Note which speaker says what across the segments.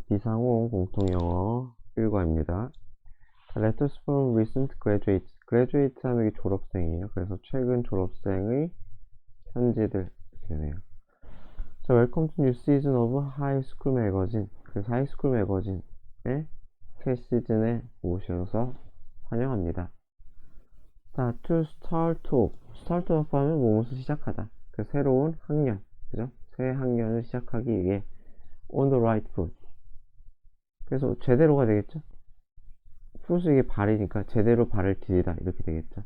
Speaker 1: 비상호 공통영어 1과입니다. Letters from recent graduates. graduate 하면 이게 졸업생이에요. 그래서 최근 졸업생의 편지들 이렇게 되네요. 자, welcome to new season of high school magazine. 그래서 하이스쿨 매거진의 새 시즌에 오셔서 환영합니다. 자, to start off. start off 하면 무엇을 시작하다. 그 새로운 학년, 그죠? 새 학년을 시작하기 위해 on the right foot. 그래서 제대로가 되겠죠? 푸스 이게 발이니까 제대로 발을 디디다 이렇게 되겠죠?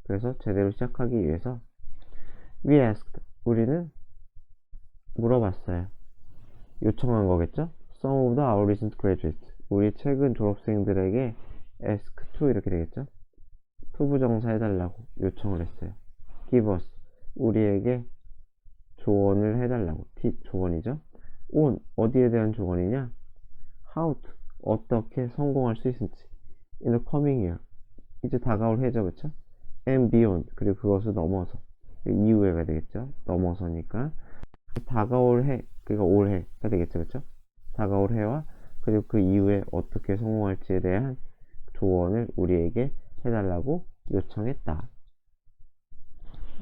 Speaker 1: 그래서 제대로 시작하기 위해서 we asked, 우리는 물어봤어요. 요청한 거겠죠? Some of the our recent graduates, 우리 최근 졸업생들에게 ask to 이렇게 되겠죠? 투부정사 해달라고 요청을 했어요. give us, 우리에게 조언을 해달라고. 조언이죠? on, 어디에 대한 조언이냐? how to, 어떻게 성공할 수 있을지. in the coming year, 이제 다가올 해죠, 그쵸? and beyond, 그리고 그것을 넘어서, 이후에가 되겠죠? 넘어서니까 다가올 해, 그러니까 올해가 되겠죠, 그쵸? 다가올 해와 그리고 그 이후에 어떻게 성공할지에 대한 조언을 우리에게 해달라고 요청했다.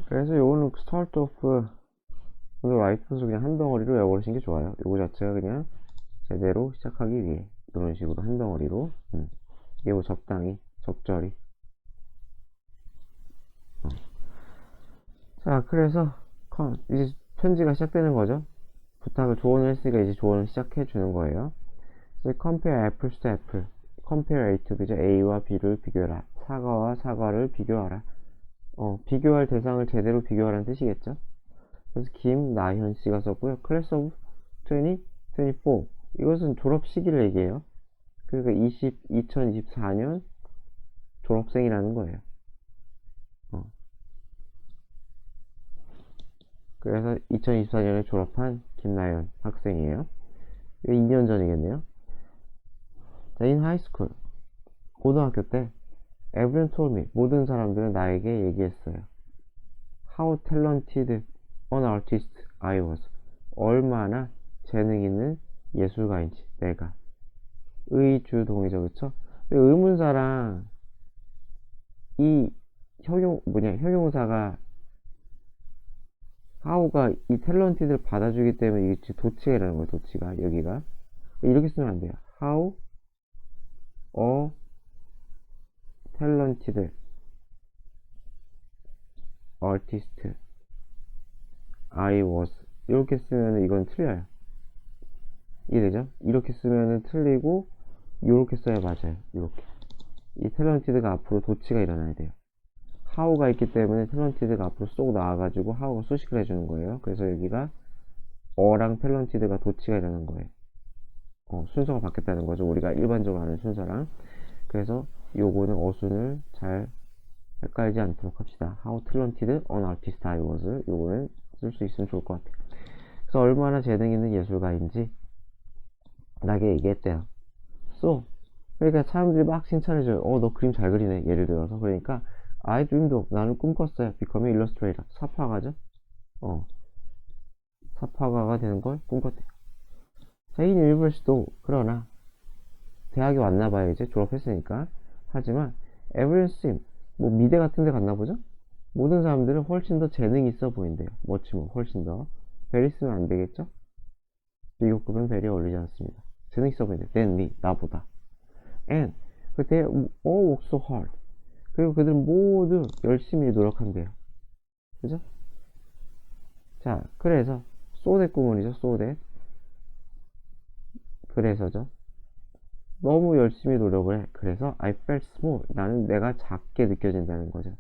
Speaker 1: 그래서 요거는 start off 오늘 라이트에서 그냥 한 덩어리로 외워버리시는 게 좋아요. 요거 자체가 그냥 제대로 시작하기 위해 이런 식으로 한 덩어리로 이게 뭐 적당히 적절히 자, 그래서 이제 편지가 시작되는 거죠. 부탁을 조언을 했으니까 이제 조언을 시작해 주는 거예요. 그래서 compare apples to apple, compare A to B죠. A와 B를 비교해라. 사과와 사과를 비교하라. 비교할 대상을 제대로 비교하라는 뜻이겠죠. 그래서 김나현 씨가 썼고요. Class of 2024, 이것은 졸업 시기를 얘기해요. 그러니까 2024년 졸업생이라는 거예요. 그래서 2024년에 졸업한 김나연 학생이에요. 2년 전이겠네요. 자, in high school, 고등학교 때 everyone told me, 모든 사람들은 나에게 얘기했어요. How talented an artist I was, 얼마나 재능 있는 예술가인지 내가. 의주동이죠, 그쵸? 의문사랑 이 형용사가 how가 이 탤런티드를 받아주기 때문에 이게 도치가 일어나는 거예요. 도치가 여기가 이렇게 쓰면 안 돼요. How a talented artist I was, 이렇게 쓰면 이건 틀려요. 이해되죠? 이렇게 쓰면 틀리고 이렇게 써야 맞아요. 이렇게 이 탤런티드가 앞으로 도치가 일어나야 돼요. how가 있기 때문에 탤런티드가 앞으로 쏙 나와가지고 how가 수식을 해주는 거예요. 그래서 여기가 어랑 탤런티드가 도치가 일어나는 거예요. 순서가 바뀌었다는 거죠. 우리가 일반적으로 아는 순서랑. 그래서 요거는 어순을 잘 헷갈리지 않도록 합시다. How talented an artist I was, 요거는 쓸 수 있으면 좋을 것 같아요. 그래서 얼마나 재능 있는 예술가인지 나에게 얘기했대요. 그러니까 사람들이 막 칭찬해줘요. 너 그림 잘 그리네, 예를 들어서. 그러니까 I dreamed of, 나는 꿈꿨어요. becoming illustrator, 사파가죠. 사파가가 되는 걸 꿈꿨대요. 자, in university도, 그러나 대학에 왔나봐요. 이제 졸업했으니까. 하지만 everyone seemed, 뭐 미대 같은 데 갔나 보죠? 모든 사람들은 훨씬 더 재능이 있어 보인대요. 멋지면 훨씬 더. very 쓰면 안 되겠죠? 비교급은 very 어울리지 않습니다. 재능 있어 보인대요. than me, 나보다. and they all work so hard, 그리고 그들은 모두 열심히 노력한대요. 그죠? 자, 그래서 so that 구문이죠. so that, 그래서죠. 너무 열심히 노력을 해. 그래서 I felt small, 나는 내가 작게 느껴진다는 거죠.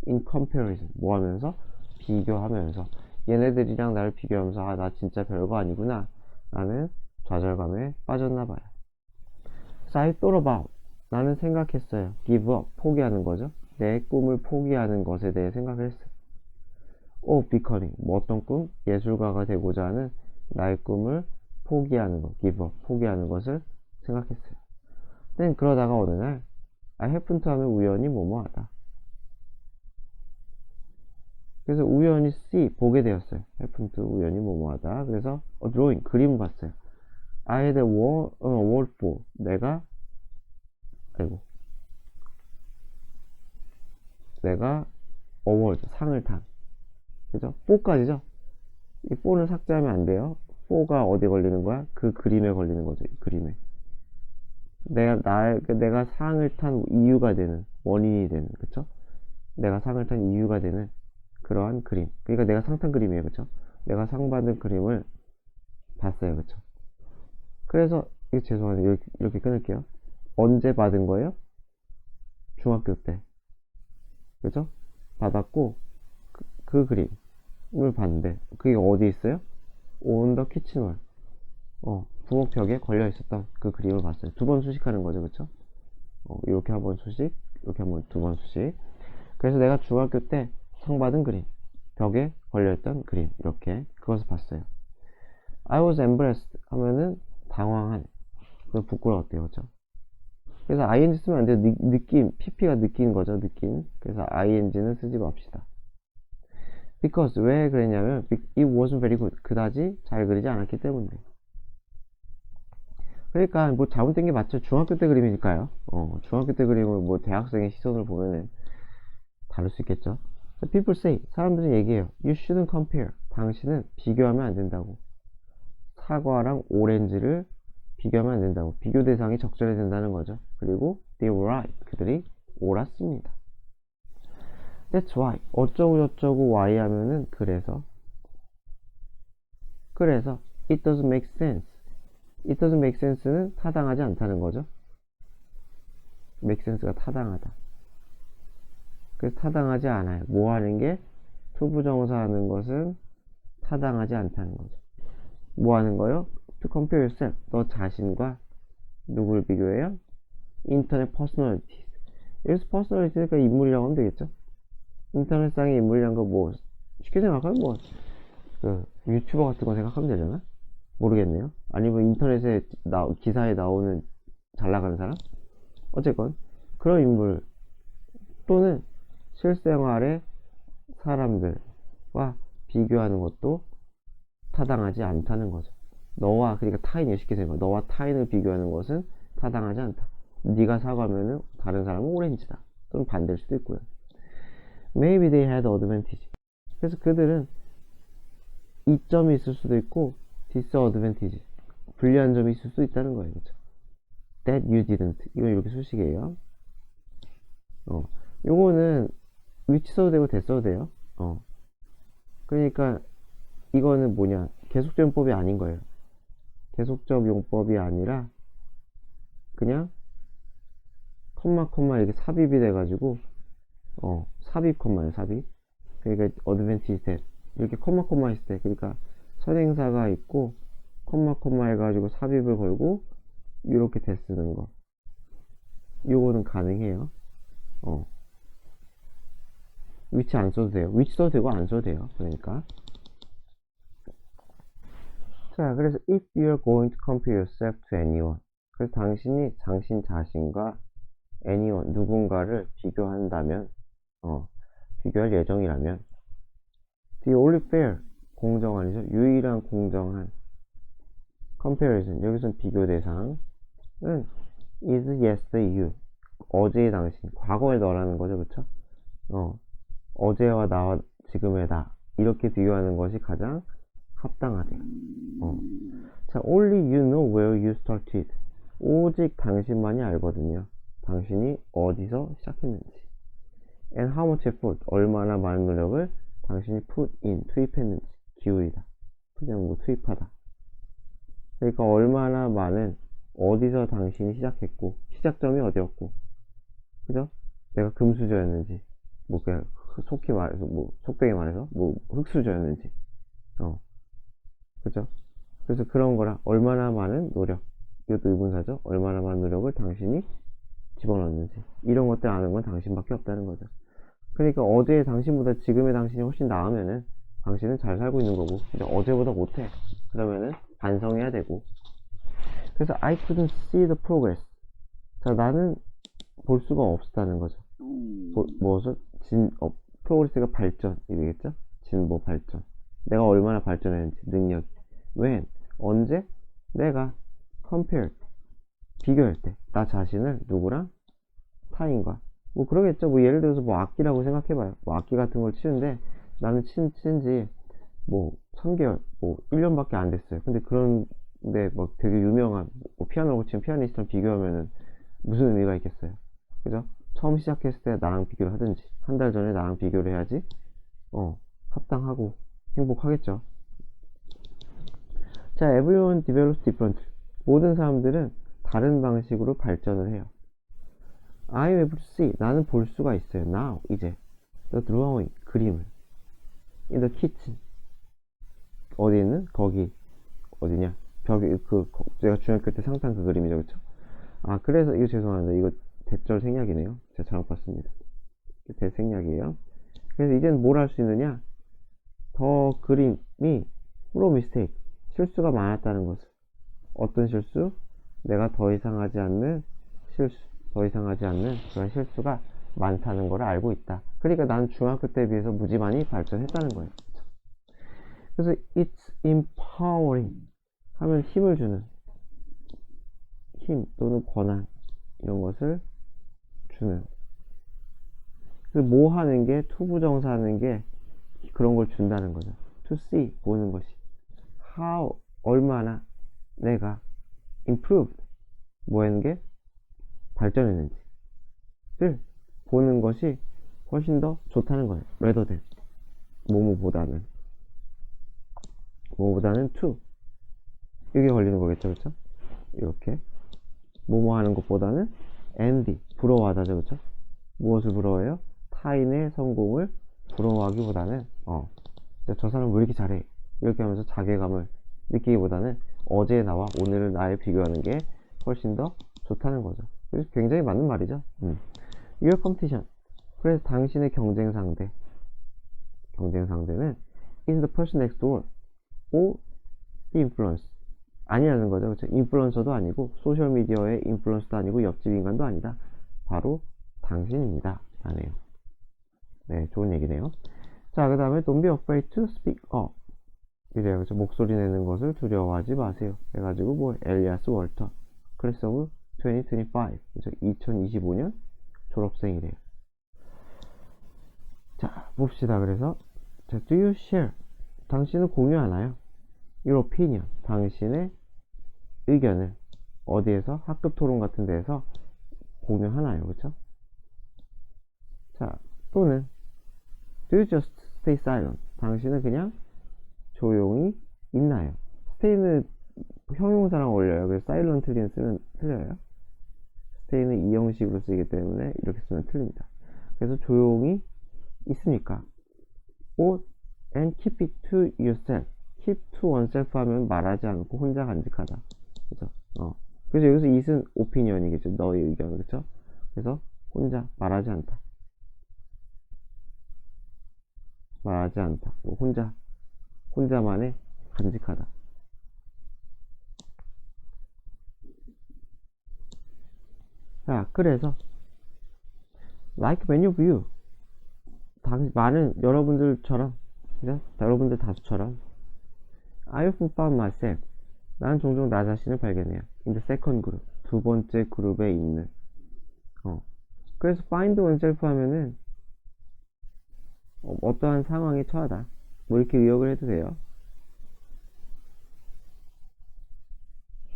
Speaker 1: in comparison, 뭐 하면서? 비교하면서. 얘네들이랑 나를 비교하면서 나 진짜 별거 아니구나, 나는 좌절감에 빠졌나봐요. So I thought about, 나는 생각했어요. give up, 포기하는 거죠. 내 꿈을 포기하는 것에 대해 생각을 했어요. becoming, 뭐 어떤 꿈? 예술가가 되고자 하는 나의 꿈을 포기하는 것, give up, 포기하는 것을 생각했어요. 그러다가 어느 날 I happen to 하면 우연히 뭐뭐하다. 그래서 우연히 see, 보게 되었어요. happen to, 우연히 뭐뭐하다. 그래서 drawing, 그림을 봤어요. I had a award for. 내가 award, 상을 탄. 그죠? for까지죠? 이 for는 삭제하면 안 돼요. for가 어디 걸리는 거야? 그 그림에 걸리는 거죠. 이 그림에. 내가 상을 탄 이유가 되는, 원인이 되는, 그쵸? 내가 상을 탄 이유가 되는 그러한 그림. 그러니까 내가 상 탄 그림이에요. 그쵸? 내가 상 받은 그림을 봤어요. 그쵸? 그래서, 이거 죄송한데, 이렇게 끊을게요. 언제 받은 거예요? 중학교 때. 그죠? 받았고, 그 그림을 봤는데, 그게 어디 있어요? On the kitchen wall. 부엌벽에 걸려 있었던 그 그림을 봤어요. 두 번 수식하는 거죠. 그쵸? 이렇게 한 번 수식, 이렇게 한 번, 두 번 수식. 그래서 내가 중학교 때 상 받은 그림, 벽에 걸려있던 그림, 이렇게 그것을 봤어요. I was embarrassed 하면은 당황한, 부끄러웠대요. 그쵸? 그래서 ing 쓰면 안 돼요. 느낌, pp가 느낀 거죠. 느낌. 그래서 ing는 쓰지 맙시다. Because 왜 그랬냐면 it wasn't very good. 그다지 잘 그리지 않았기 때문에. 그러니까 뭐 잘못된 게 맞죠. 중학교 때 그림이니까요. 중학교 때 그림을 뭐 대학생의 시선을 보면은 다를 수 있겠죠. People say, 사람들은 얘기해요. You shouldn't compare. 당신은 비교하면 안 된다고. 사과랑 오렌지를 비교하면 안 된다고. 비교 대상이 적절해야 된다는 거죠. 그리고 they were right. 그들이 옳았습니다. That's why. 어쩌고 저쩌고 why 하면은 그래서 it doesn't make sense. It doesn't make sense는 타당하지 않다는 거죠. make sense가 타당하다. 그래서 타당하지 않아요. 뭐 하는 게 투부정사 하는 것은 타당하지 않다는 거죠. 뭐 하는 거요? To compare yourself. 너 자신과 누굴 비교해요? 인터넷 퍼스널리티. 여기서 퍼스널리티니까 인물이라고 하면 되겠죠? 인터넷상의 인물이란 거 뭐 쉽게 생각하면 뭐 그 유튜버 같은 거 생각하면 되잖아? 모르겠네요. 아니면 인터넷에 기사에 나오는 잘 나가는 사람? 어쨌건 그런 인물 또는 실생활의 사람들과 비교하는 것도 타당하지 않다는 거죠. 너와, 그러니까 타인을 쉽게 생각해. 너와 타인을 비교하는 것은 타당하지 않다. 네가 사과면은 다른 사람은 오렌지다. 또는 반대일 수도 있고요. Maybe they had advantage. 그래서 그들은 이점이 있을 수도 있고 disadvantage, 불리한 점이 있을 수도 있다는 거예요. 그렇죠? That you didn't. 이건 이렇게 수식이에요. 요거는 which 써도 되고 that 써도 돼요. 그러니까 이거는 뭐냐, 계속적 용법이 아닌 거예요. 계속적 용법이 아니라 그냥 컴마 이렇게 삽입이 돼가지고 삽입 컴마예요. 삽입. 그러니까 advantage that 이렇게 컴마 있을 때, 그러니까 선행사가 있고 컴마 해가지고 삽입을 걸고 이렇게 대 쓰는 거, 요거는 가능해요. 위치 안 써도 돼요. 위치 써도 되고 안 써도 돼요. 그러니까 자, 그래서 if you're going to compare yourself to anyone, 그래서 당신이 당신 자신과 anyone, 누군가를 비교한다면, 비교할 예정이라면, the only fair, 공정한이죠. 유일한 공정한 comparison, 여기서는 비교 대상은 is yesterday you, 어제의 당신, 과거의 너라는 거죠. 그쵸? 어제와 나와 지금의 나, 이렇게 비교하는 것이 가장 합당하대요. 자, only you know where you started. 오직 당신만이 알거든요. 당신이 어디서 시작했는지. And how much effort, 얼마나 많은 노력을 당신이 put in, 투입했는지, 기울이다. 그냥 뭐 투입하다. 그러니까 얼마나 많은, 어디서 당신이 시작했고, 시작점이 어디였고, 그죠? 내가 금수저였는지, 뭐 그냥 속히 말해서, 뭐 속되게 말해서, 뭐 흙수저였는지, 그죠? 그래서 그런 거라, 얼마나 많은 노력, 이것도 의문사죠. 얼마나 많은 노력을 당신이 집어넣는지, 이런 것들 아는 건 당신밖에 없다는 거죠. 그러니까 어제의 당신보다 지금의 당신이 훨씬 나으면은 당신은 잘 살고 있는 거고, 근데 어제보다 못해, 그러면은 반성해야 되고. 그래서 I couldn't see the progress. 자, 나는 볼 수가 없었다는 거죠. 무엇을? 프로그레스가 발전, 이되겠죠? 진보, 발전. 내가 얼마나 발전했는지, 능력. when, 언제? 내가 compare 비교할 때 나 자신을 누구랑 타인과 뭐 그러겠죠. 뭐 예를 들어서 뭐 악기라고 생각해봐요. 뭐 악기 같은 걸 치는데 나는 친지 뭐 3개월 뭐 1년밖에 안 됐어요. 근데 그런데 뭐 되게 유명한 뭐 피아노를 치는 피아니스트랑 비교하면은 무슨 의미가 있겠어요. 그죠? 처음 시작했을 때 나랑 비교를 하든지 한 달 전에 나랑 비교를 해야지 합당하고 행복하겠죠. 자, everyone develops differently. 모든 사람들은 다른 방식으로 발전을 해요. I'm able to see. 나는 볼 수가 있어요. Now, 이제. The drawing, 그림을. In the kitchen. 어디 있는? 거기. 어디냐? 벽에, 제가 중학교 때 상탄 그 그림이죠, 그쵸? 아, 그래서, 이거 죄송합니다. 이거 대절 생략이네요. 제가 잘못 봤습니다. 대생략이에요. 그래서 이제는 뭘 할 수 있느냐? 더 그림이 프로 미스테이크. 실수가 많았다는 것을. 어떤 실수? 내가 더 이상 하지 않는 실수. 더 이상 하지 않는 그런 실수가 많다는 걸 알고 있다. 그러니까 나는 중학교 때에 비해서 무지 많이 발전했다는 거예요. 그래서 it's empowering 하면 힘을 주는 힘 또는 권한 이런 것을 주는. 그래서 뭐 하는 게 투부정사 하는 게 그런 걸 준다는 거죠. to see 보는 것이 how 얼마나 내가 improved 뭐 하는 게 발전했는지를 보는 것이 훨씬 더 좋다는 거예요. rather than 뭐뭐보다는 to 이게 걸리는 거겠죠, 그렇죠? 이렇게 뭐뭐 하는 것보다는 envy 부러워하다죠, 그렇죠? 무엇을 부러워해요? 타인의 성공을 부러워하기보다는 저 사람 왜 이렇게 잘해? 이렇게 하면서 자괴감을 느끼기보다는 어제의 나와 오늘의 나를 비교하는 게 훨씬 더 좋다는 거죠. 그래서 굉장히 맞는 말이죠. Your competition. 그래서 당신의 경쟁 상대는 is the person next door or the influence. 아니라는 거죠. 그렇죠? 인플루언서도 아니고 소셜미디어의 인플루언서도 아니고 옆집 인간도 아니다. 바로 당신입니다. 라네요. 네, 좋은 얘기네요. 자, 그 다음에 don't be afraid to speak up. 이래요. 그렇죠? 목소리 내는 것을 두려워하지 마세요. 해가지고 뭐 엘리아스 월터 클래스 오브 2025 그렇죠? 2025년 졸업생이래요. 자, 봅시다. 그래서 자, do you share? 당신은 공유하나요? Your opinion. 당신의 의견을 어디에서? 학급 토론 같은 데에서 공유하나요? 그렇죠? 자, 또는 do you just stay silent? 당신은 그냥 조용히 있나요? stay는 형용사랑 어울려요. 그래서 silently는 쓰면 틀려요. stay는 이 형식으로 쓰기 때문에 이렇게 쓰면 틀립니다. 그래서 조용히 있습니까? or and keep it to yourself. keep to oneself 하면 말하지 않고 혼자 간직하다. 그죠? 그래서 여기서 it은 opinion이겠죠. 너의 의견. 그렇죠? 그래서 혼자 말하지 않다. 말하지 않다. 혼자만의 간직하다. 자, 그래서 like many of you 많은 여러분들처럼 그죠? 여러분들 다수처럼 I often found myself 나는 종종 나 자신을 발견해요. in the second group 두 번째 그룹에 있는 그래서 find oneself 하면은 어떠한 상황에 처하다 뭐 이렇게 의역을 해도 돼요.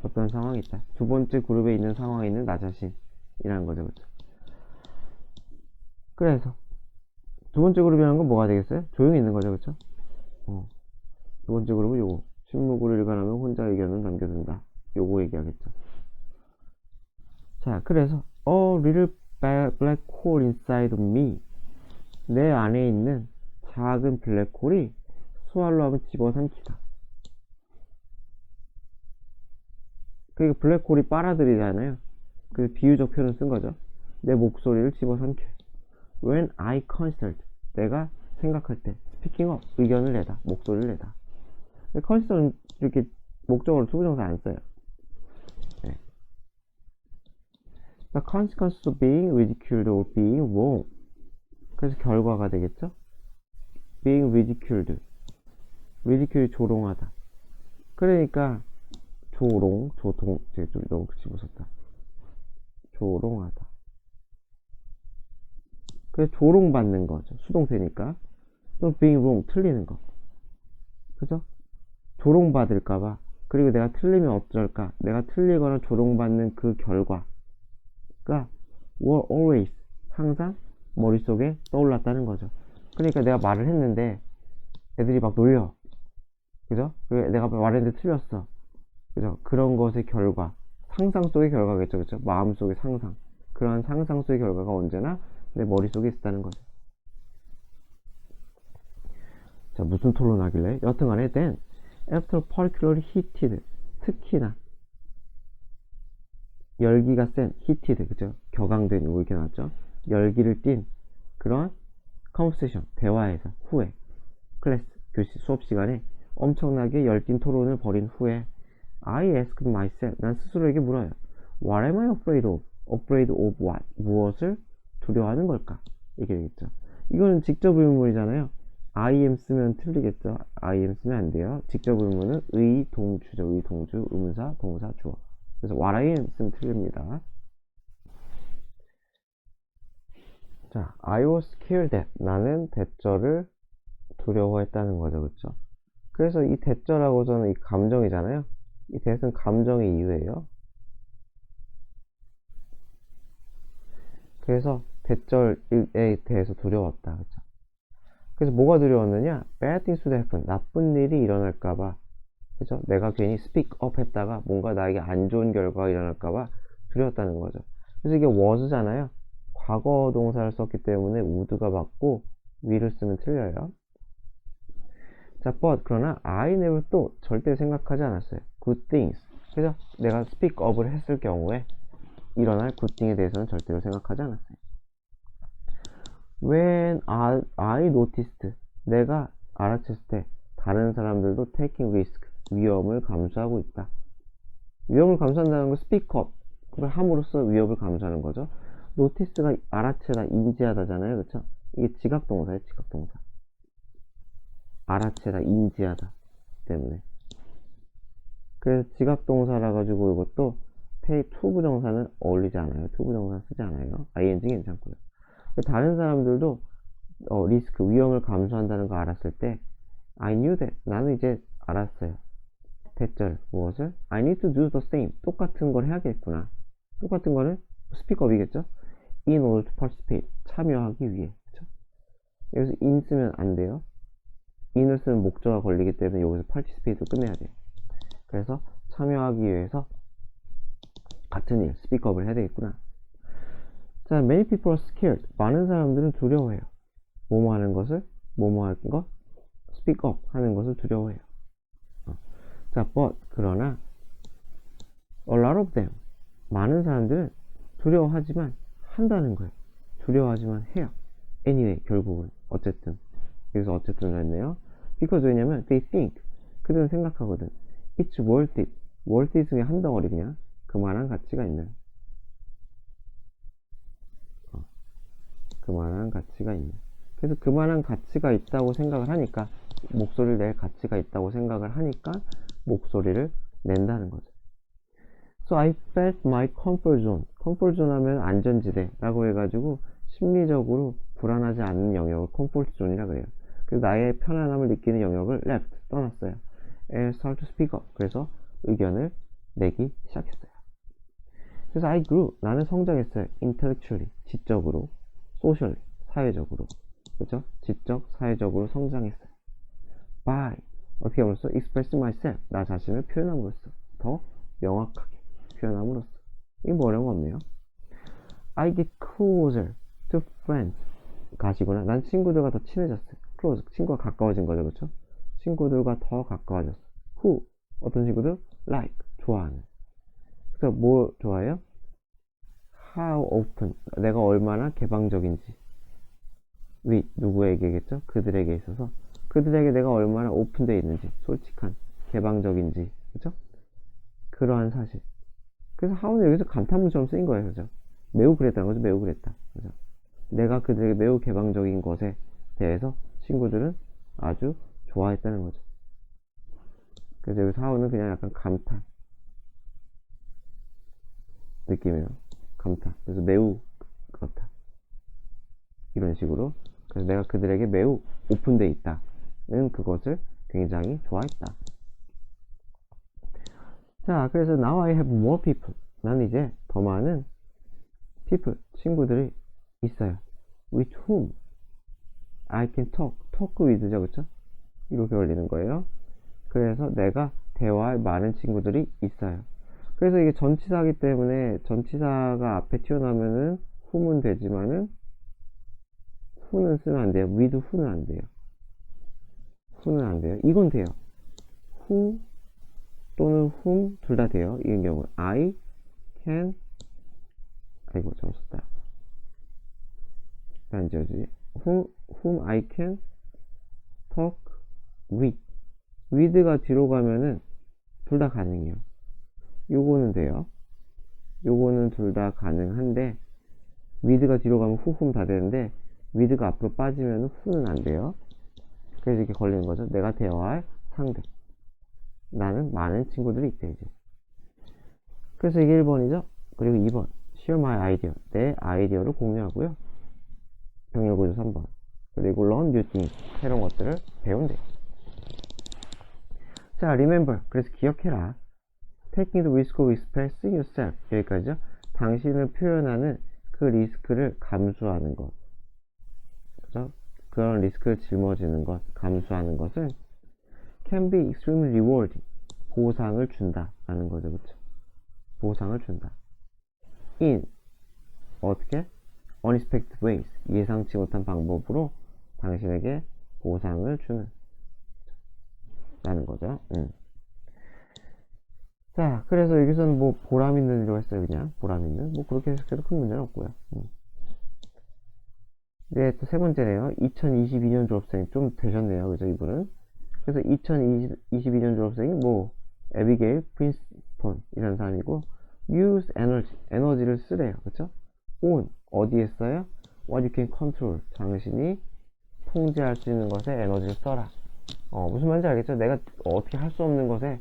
Speaker 1: 어떤 상황이 있다. 두 번째 그룹에 있는 상황에 있는 나 자신이라는 거죠. 그렇죠? 그래서 두 번째 그룹이라는 건 뭐가 되겠어요? 조용히 있는 거죠. 그렇죠? 두 번째 그룹은 요거. 신문구를 일관하면 혼자 의견을 남겨둔다. 요거 얘기하겠죠. 자, 그래서 a little black hole inside of me. 내 안에 있는 작은 블랙홀이 스왈로 하면 집어삼키다. 그러니까 블랙홀이 빨아들이잖아요. 그 비유적 표현을 쓴 거죠. 내 목소리를 집어삼켜. When I consult, 내가 생각할 때, speaking up, 의견을 내다, 목소리를 내다. consult는 이렇게 목적으로 투부정사 안 써요. 네. The consequence of being ridiculed or being wrong. 그래서 결과가 되겠죠? being ridiculed. ridicule이 조롱하다. 그러니까 좀 너무 그치 무섭다. 조롱하다. 그래, 조롱받는 거죠. 수동태니까. 또 being wrong, 틀리는 거. 그죠? 조롱받을까봐. 그리고 내가 틀리면 어쩔까? 내가 틀리거나 조롱받는 그 결과가 were always, 항상 머릿속에 떠올랐다는 거죠. 그러니까 내가 말을 했는데 애들이 막 놀려. 그죠? 내가 말했는데 틀렸어. 그죠? 그런 것의 결과. 상상 속의 결과겠죠. 그죠? 마음속의 상상. 그러한 상상 속의 결과가 언제나 내 머릿속에 있었다는 거죠. 자, 무슨 토론하길래? 여튼간에 then, after particularly heated, 특히나 열기가 센, heated, 그죠? 격앙된, 이렇게 나왔죠? 열기를 띤 그런 conversation, 대화에서, 후에, 클래스, 교실, 수업 시간에 엄청나게 열띤 토론을 벌인 후에 I asked myself, 난 스스로에게 물어요. What am I afraid of? Afraid of what? 무엇을 두려워하는 걸까? 이게 되겠죠. 이거는 직접 의문문이잖아요. I am 쓰면 틀리겠죠. I am 쓰면 안 돼요. 직접 의문문은 의동주죠. 의동주, 의문사, 동사, 주어. 그래서 what I am 쓰면 틀립니다. 자, I was scared that. 나는 대절을 두려워했다는 거죠. 그렇죠? 그래서 이 대절하고 저는 이 감정이잖아요. 이 that은 감정의 이유예요. 그래서 대절에 대해서 두려웠다. 그렇죠? 그래서 뭐가 두려웠느냐? Bad things to happen. 나쁜 일이 일어날까봐. 그죠? 내가 괜히 speak up 했다가 뭔가 나에게 안 좋은 결과가 일어날까봐 두려웠다는 거죠. 그래서 이게 was잖아요. 과거 동사를 썼기 때문에 would가 맞고 will을 쓰면 틀려요. 자, but 그러나 I never thought, 절대 생각하지 않았어요. good things. 그죠? 내가 speak up을 했을 경우에 일어날 good thing에 대해서는 절대로 생각하지 않았어요. When I noticed, 내가 알아챘을 때 다른 사람들도 taking risk, 위험을 감수하고 있다. 위험을 감수한다는 건 speak up, 그걸 함으로써 위협을 감수하는 거죠. notice가 알아채다, 인지하다잖아요. 그쵸? 이게 지각동사예요, 지각동사. 알아채다, 인지하다 때문에. 그래서 지각동사라 가지고 이것도 투부정사는 어울리지 않아요. 투부정사 쓰지 않아요. ing 괜찮고요. 다른 사람들도 리스크, 위험을 감수한다는 거 알았을 때 I knew that, 나는 이제 알았어요. 대절, 무엇을? I need to do the same, 똑같은 걸 해야겠구나. 똑같은 거는 speak up이겠죠? in order to participate, 참여하기 위해. 그쵸? 여기서 in 쓰면 안 돼요. in을 쓰면 목적어가 걸리기 때문에 여기서 participate로 끝내야 돼요. 그래서 참여하기 위해서 같은 일, speak up을 해야 되겠구나. 자, many people are scared. 많은 사람들은 두려워해요. 뭐뭐 하는 것을, 뭐뭐 하는 것, speak up 하는 것을 두려워해요. 자, but 그러나 a lot of them, 많은 사람들은 두려워하지만 한다는 거예요. 두려워하지만 해요. anyway, 결국은 어쨌든. 여기서 어쨌든을 했네요. because 왜냐면 they think, 그들은 생각하거든. it's worth it. worth it 중에 한 덩어리 그냥 그만한 가치가 있는. 그만한 가치가 있는. 그래서 그만한 가치가 있다고 생각을 하니까, 목소리를 낼 가치가 있다고 생각을 하니까 목소리를 낸다는 거죠. So I felt my comfort zone. comfort zone 하면 안전지대라고 해가지고 심리적으로 불안하지 않는 영역을 comfort zone이라고 해요. 그래서 나의 편안함을 느끼는 영역을 left, 떠났어요. And start to speak up. 그래서 의견을 내기 시작했어요. 그래서 I grew, 나는 성장했어요. intellectually, 지적으로, socially, 사회적으로. 그렇죠? 지적, 사회적으로 성장했어요. by, 어떻게 함으로써? express myself, 나 자신을 표현함으로써, 더 명확하게 표현함으로써. 이게 뭐 어려운 거 없네요. I get closer to friends. 가시구나. 난 친구들과 더 친해졌어요. close, 친구가 가까워진 거죠. 그렇죠? 친구들과 더 가까워졌어. who, 어떤 친구들? like, 좋아하는. 그래서 뭐 좋아해요? how often, 내가 얼마나 개방적인지. with, 누구에게겠죠? 그들에게 있어서. 그들에게 내가 얼마나 오픈되어 있는지, 솔직한, 개방적인지, 그죠? 그러한 사실. 그래서 how는 여기서 감탄문처럼 쓰인 거예요, 그죠? 매우 그랬다는 거죠, 매우 그랬다, 그죠? 내가 그들에게 매우 개방적인 것에 대해서 친구들은 아주 좋아했다는 거죠. 그래서 여기서 how는 그냥 약간 감탄, 느낌이에요. 감타. 그래서 매우 그렇다. 이런 식으로. 그래서 내가 그들에게 매우 오픈돼 있다는 그것을 굉장히 좋아했다. 자, 그래서 now I have more people. 난 이제 더 많은 people, 친구들이 있어요. with whom I can talk with죠, 그쵸? 이렇게 걸리는 거예요. 그래서 내가 대화할 많은 친구들이 있어요. 그래서 이게 전치사기 때문에 전치사가 앞에 튀어나오면은 whom은 되지만은 who는 쓰면 안 돼요. with who는 안 돼요. who는 안 돼요. 이건 돼요. who 또는 whom 둘 다 돼요. 이런 경우 I can 아이고 잘못 썼다. 안 지워지지. whom I can talk with. with가 뒤로 가면은 둘 다 가능해요. 요거는 돼요. 요거는 둘 다 가능한데 with가 뒤로 가면 who, whom 다 되는데 with가 앞으로 빠지면 who는 안 돼요. 그래서 이렇게 걸리는 거죠. 내가 대화할 상대. 나는 많은 친구들이 있대 이제. 그래서 이게 1번이죠. 그리고 2번 share my idea. 내 아이디어를 공유하고요. 병렬구조 3번. 그리고 learn new things. 새로운 것들을 배운대. 자, remember. 그래서 기억해라. taking the risk of expressing yourself. 여기까지죠. 당신을 표현하는 그 리스크를 감수하는 것. 그죠? 그런 리스크를 짊어지는 것, 감수하는 것은 can be extremely rewarding. 보상을 준다. 라는 거죠. 그쵸? 보상을 준다. in 어떻게? unexpected ways. 예상치 못한 방법으로 당신에게 보상을 주는 라는 거죠. 자, 그래서 여기서는 뭐 보람 있는 이라고 했어요. 그냥 보람 있는. 뭐 그렇게 해석해도 큰 문제는 없고요. 네, 또 세 번째네요. 2022년 졸업생 좀 되셨네요. 그죠, 이분은. 그래서 2022년 졸업생이 뭐 에비게일 프린스턴 이라는 사람이고 use energy, 에너지를 쓰래요. 그쵸? on, 어디에 써요? what you can control, 당신이 통제할 수 있는 것에 에너지를 써라. 무슨 말인지 알겠죠? 내가 어떻게 할 수 없는 것에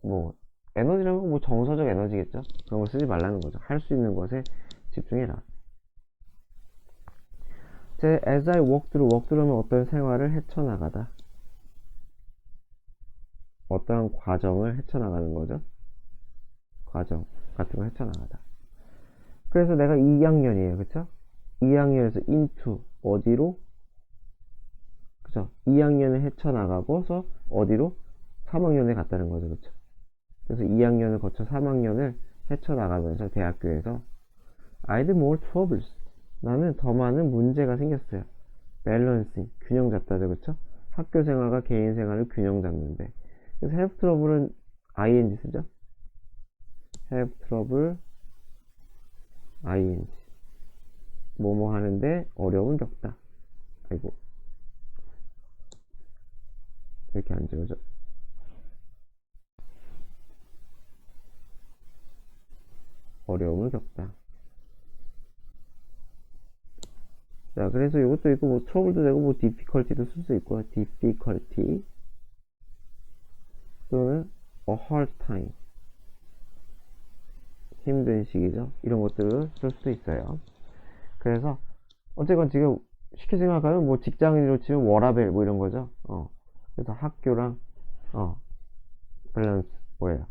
Speaker 1: 뭐 에너지라면 뭐 정서적 에너지겠죠? 그런 걸 쓰지 말라는 거죠. 할 수 있는 것에 집중해라. 제 as I walk through는 어떤 생활을 헤쳐나가다. 어떠한 과정을 헤쳐나가는 거죠. 과정 같은 걸 헤쳐나가다. 그래서 내가 2학년이에요. 그쵸? 2학년에서 into 어디로? 그쵸? 2학년을 헤쳐나가고서 어디로? 3학년에 갔다는 거죠. 그쵸? 그래서 2학년을 거쳐 3학년을 헤쳐나가면서 대학교에서 I had more troubles. 나는 더 많은 문제가 생겼어요. 밸런싱, 균형 잡다죠. 그쵸? 학교 생활과 개인 생활을 균형 잡는데. 그래서 have trouble은 ing 쓰죠? have trouble ing. 뭐뭐 하는데 어려움을 겪다. 아이고. 이렇게 안 지워져. 어려움을 겪다. 자, 그래서 이것도 있고, 뭐, trouble도 되고, 뭐, difficulty도 쓸 수 있고요. difficulty. 또는, a hard time. 힘든 시기죠. 이런 것들을 쓸 수도 있어요. 그래서, 어쨌건 지금 쉽게 생각하면, 뭐, 직장인으로 치면 워라밸, 뭐, 이런 거죠. 그래서 학교랑, 밸런스, 뭐예요?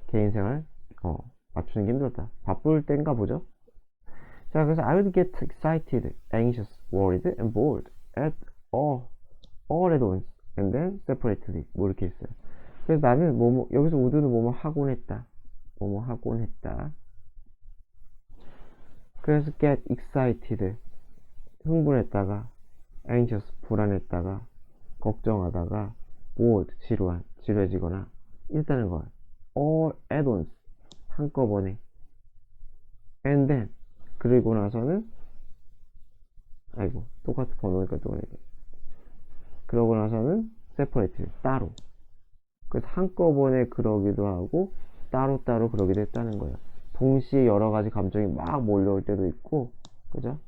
Speaker 1: 개인 생활, 맞추는 게 힘들었다. 바쁠 땐가 보죠. 자, 그래서 I would get excited, anxious, worried, and bored at all at once, and then separately. 뭐 이렇게 있어요. 그래서 나는 여기서 would는 뭐뭐 하곤 했다. 뭐뭐 하곤 했다. 그래서 get excited, 흥분했다가, anxious, 불안했다가, 걱정하다가, bored, 지루해지거나, 일단은 걸. all at once, 한꺼번에. and then, 그리고 나서는 아이고 똑같은 번호니까 또 그러고 나서는 separate 따로. 그래서 한꺼번에 그러기도 하고 따로따로 그러기도 했다는 거예요. 동시에 여러 가지 감정이 막 몰려올 때도 있고, 그죠?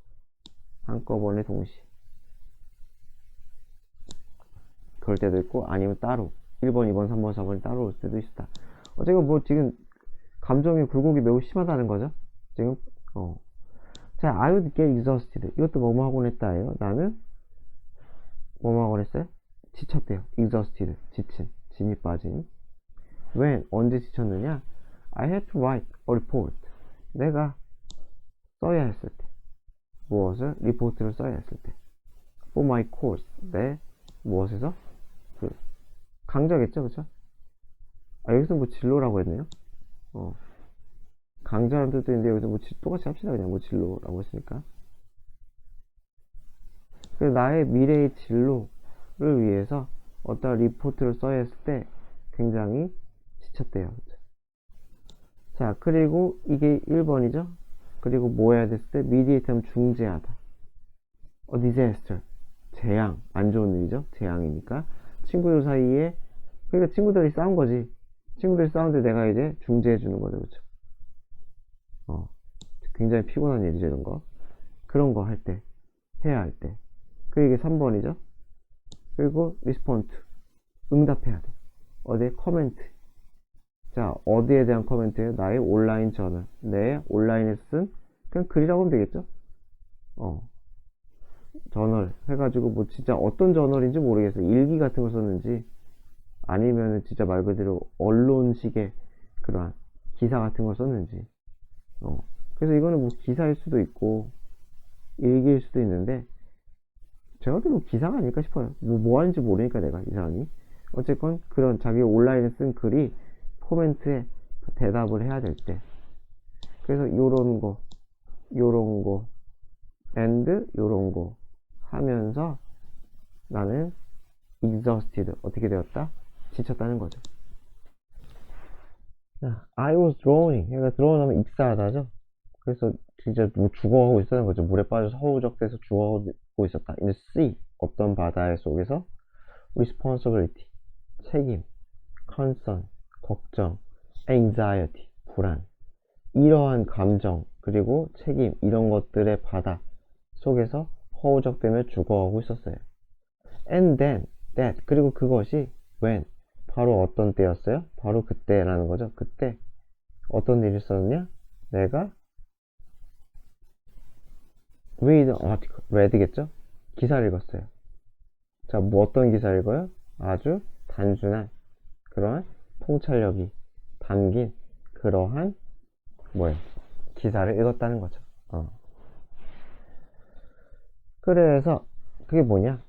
Speaker 1: 한꺼번에 동시에 그럴 때도 있고, 아니면 따로 1번, 2번, 3번, 4번이 따로 올 때도 있다. 어쨌든 뭐 지금 감정의 굴곡이 매우 심하다는 거죠. 지금, 자, I would get exhausted. 이것도 뭐뭐 하곤 했다예요. 나는 뭐뭐 하곤 했어요? 지쳤대요. exhausted. 지친. 진이 빠진. when, 언제 지쳤느냐? I had to write a report. 내가 써야 했을 때. 무엇을? 리포트를 써야 했을 때. for my course. 내 무엇에서? 그 강좌겠죠, 그쵸? 아, 여기서 뭐 진로라고 했네요. 강좌라는 뜻도 있는데 여기서 뭐 똑같이 합시다. 그냥 뭐 진로라고 했으니까. 그래서 나의 미래의 진로를 위해서 어떤 리포트를 써야 했을 때 굉장히 지쳤대요. 자, 그리고 이게 1번이죠. 그리고 뭐 해야 됐을 때 mediate 하면 중재하다. disaster. 재앙. 안 좋은 일이죠. 재앙이니까. 친구들 사이에, 그러니까 친구들이 싸운 거지. 친구들이 싸우는데 내가 이제 중재해 주는 거죠. 그쵸? 굉장히 피곤한 일이죠, 이런 거. 그런 거 할 때. 해야 할 때. 그게 3번이죠. 그리고 respond. 응답해야 돼. 어디에? 코멘트. 자, 어디에 대한 코멘트예요? 나의 온라인 저널. 내 온라인에 쓴, 그냥 글이라고 하면 되겠죠? 저널 해가지고 뭐 진짜 어떤 저널인지 모르겠어요. 일기 같은 걸 썼는지 아니면 진짜 말 그대로 언론식의 그러한 기사 같은 걸 썼는지. 그래서 이거는 뭐 기사일 수도 있고 일기일 수도 있는데 제가 볼때 뭐 기사가 아닐까 싶어요. 뭐 하는지 모르니까 내가 이 사람이. 어쨌건 그런 자기 온라인에 쓴 글이 코멘트에 대답을 해야 될 때. 그래서 요런 거 and 요런 거 하면서 나는 exhausted. 어떻게 되었다? 지쳤다는 거죠. I was drowning. 그러니까 drown 하면 익사하다죠. 그래서 진짜 뭐 죽어가고 있었던 거죠. 물에 빠져서 허우적대서 죽어가고 있었다. in the sea. 어떤 바다의 속에서 responsibility. 책임. concern. 걱정. anxiety. 불안. 이러한 감정 그리고 책임 이런 것들의 바다 속에서 허우적대며 죽어가고 있었어요. And then that 그리고 그것이 when 바로 어떤 때였어요? 바로 그때라는 거죠. 그때 어떤 일이 있었느냐? 내가 read an article read겠죠? 기사를 읽었어요. 자, 뭐 어떤 기사를 읽어요? 아주 단순한 그러한 통찰력이 담긴 그러한 뭐예요? 기사를 읽었다는 거죠. 그래서 그게 뭐냐?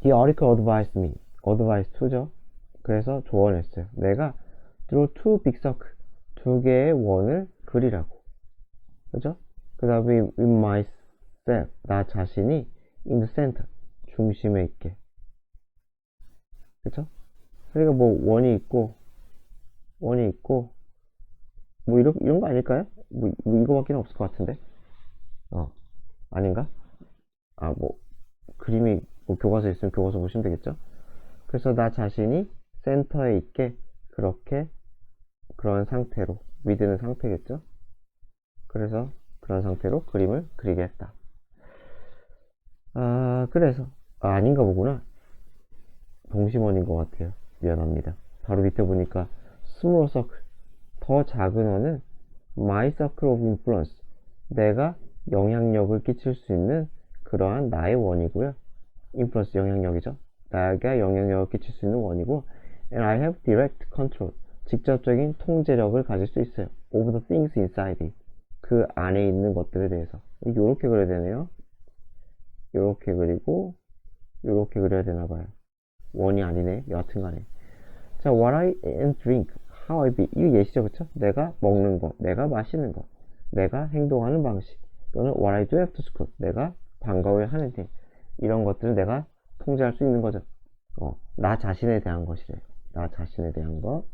Speaker 1: The article advised me. advised to죠. 그래서 조언했어요. 내가 draw two big circle. 두 개의 원을 그리라고. 그죠? 그 다음에 with myself. 나 자신이 in the center. 중심에 있게. 그죠? 그러니까 뭐 원이 있고 뭐 이런 거 아닐까요? 뭐 이거밖에 없을 것 같은데. 아닌가? 뭐 그림이 뭐 교과서에 있으면 교과서 보시면 되겠죠? 그래서 나 자신이 센터에 있게 그렇게 그런 상태로 with는 상태겠죠? 그래서 그런 상태로 그림을 그리게 했다. 그래서 아닌가 보구나. 동심원인 것 같아요. 미안합니다. 바로 밑에 보니까 smaller circle 더 작은 원은 my circle of influence 내가 영향력을 끼칠 수 있는 그러한 나의 원이고요. influence 영향력이죠. 내가 영향력을 끼칠 수 있는 원이고 and I have direct control 직접적인 통제력을 가질 수 있어요. over the things inside 그 안에 있는 것들에 대해서 요렇게 그려야 되네요. 요렇게 그리고 요렇게 그려야 되나봐요. 원이 아니네. 여하튼간에 자, what I and drink how I be 이거 예시죠, 그쵸? 내가 먹는 거, 내가 마시는 거, 내가 행동하는 방식 또는 what I do after school 내가 방과 후에 하는 일 이런 것들을 내가 통제할 수 있는 거죠. 나 자신에 대한 것이래. 나 자신에 대한 것.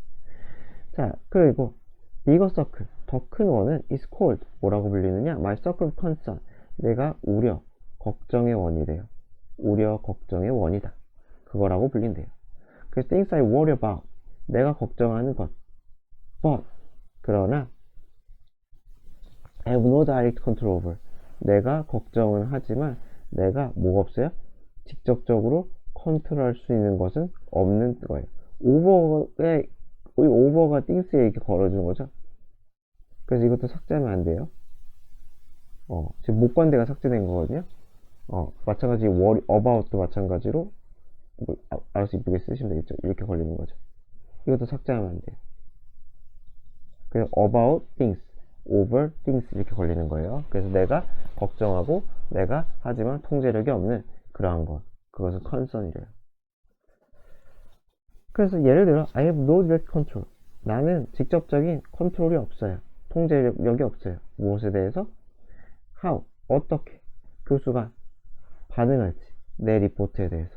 Speaker 1: 자, 그리고 bigger circle 더 큰 원은 is called 뭐라고 불리느냐? my circle of concern 내가 우려, 걱정의 원이래요. 우려, 걱정의 원이다. 그거라고 불린대요. 그래서 things I worry about 내가 걱정하는 것 but 그러나 have no direct control over 내가 걱정은 하지만 내가 뭐가 없어요? 직접적으로 컨트롤할 수 있는 것은 없는 거예요. over의 이 over가 things에 이렇게 걸어주는 거죠. 그래서 이것도 삭제하면 안 돼요. 지금 목관대가 삭제된 거거든요. 마찬가지 worry about도 마찬가지로 알아서 이쁘게 쓰시면 되겠죠. 이렇게 걸리는 거죠. 이것도 삭제하면 안 돼요. 그래서 about things, over things 이렇게 걸리는 거예요. 그래서 내가 걱정하고 내가 하지만 통제력이 없는 그러한 것, 그것은 concern이래요. 그래서 예를 들어 I have no direct control. 나는 직접적인 컨트롤이 없어요. 통제력이 없어요. 무엇에 대해서? How, 어떻게 교수가 반응할지 내 리포트에 대해서.